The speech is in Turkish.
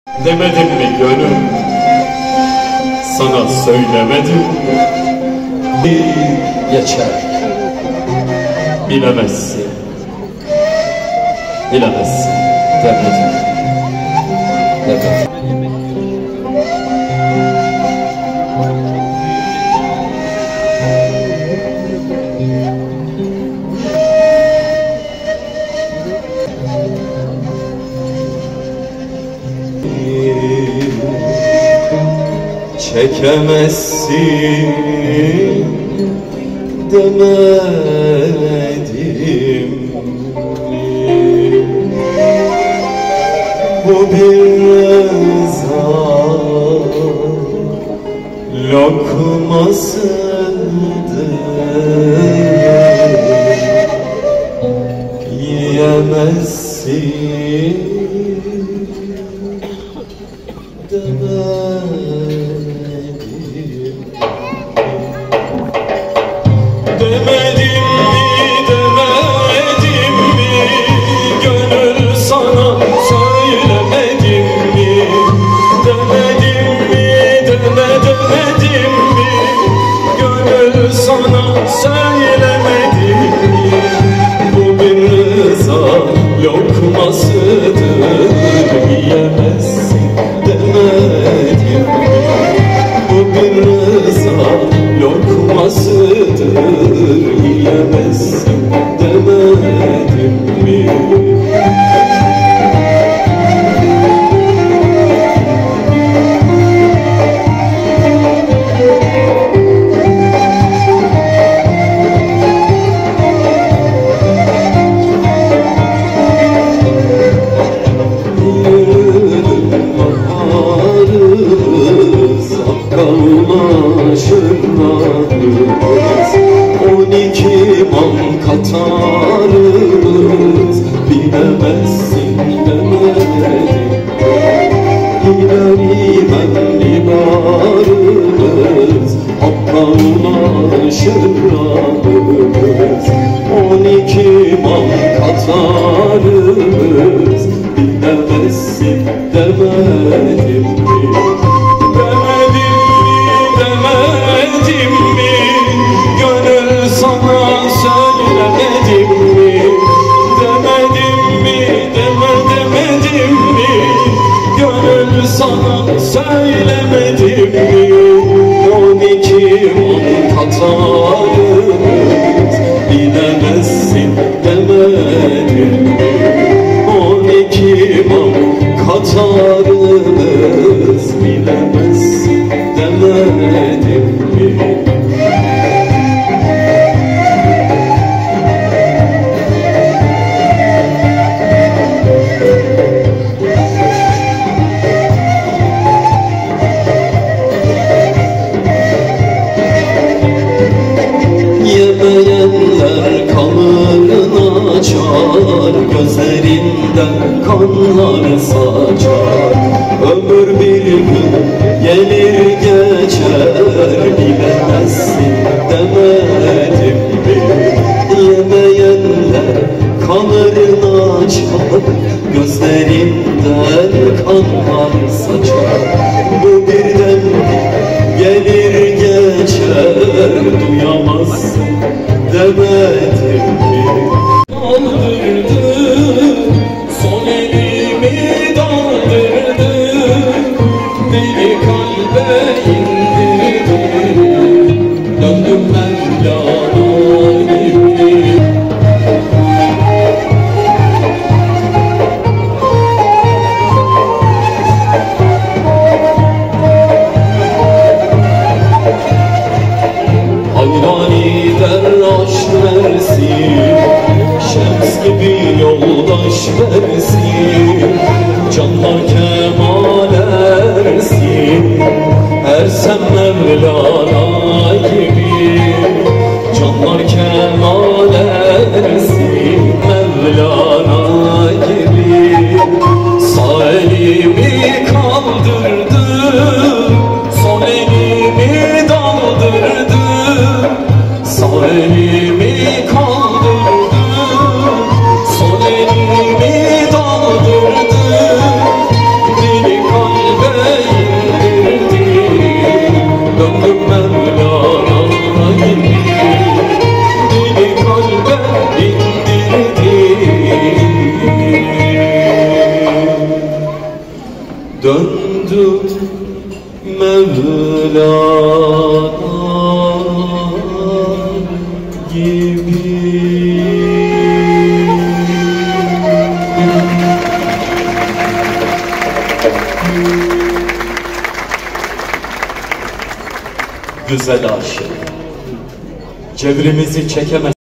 Demedim mi gönül, sana söylemedim. Geçer. Bilemezsin, bilemezsin. Demedim. Demedim. Çekemezsin demedim mi? Bu bir rıza lokmasıdır. Yiyemezsin demedim. Demedim mi, gönül sana söylemedim mi? Demedim mi, demedim mi, gönül sana söylemedim mi? Bu bir rıza lokmasıdır, yiyemezsin demedim mi? Bu bir rıza lokmasıdır, yiyemezsin demedim mi? Kavuşurlarız 12 man katarız, bilemezsin demedim. İmen limarız, Hakka ulaşırlarız 12 man katarız, bilemezsin demedim mi? Sana söylemedim mi? 12 man katarız, bilemezsin demedim mi? 12 man katarız, bilemezsin demedim mi? Yemeyenler kanlarını açar, gözlerinden kanlar saçar. Ömür bir gün gelir geçer, bilemezsin demedim mi? Yemeyenler kanlarını açar, gözlerinden kanlar saçar. Bu birden gelir geçer, duyamazsın demedim mi? Daldırdı, son elimi daldırdı, beni kalbe indirdi, döndüm Mevlana gibi. Şems gibi yoldaş versin, canlar kemal ersin, ersem Mevlana gibi. Canlar kemal ersin, Mevlana gibi. Sağ elimi kaldırdı, sol elimi daldırdı, sağ elimi kaldırdı, sol elimi daldırdı, beni gibi. Güzel aşık, cevrimizi çekemez.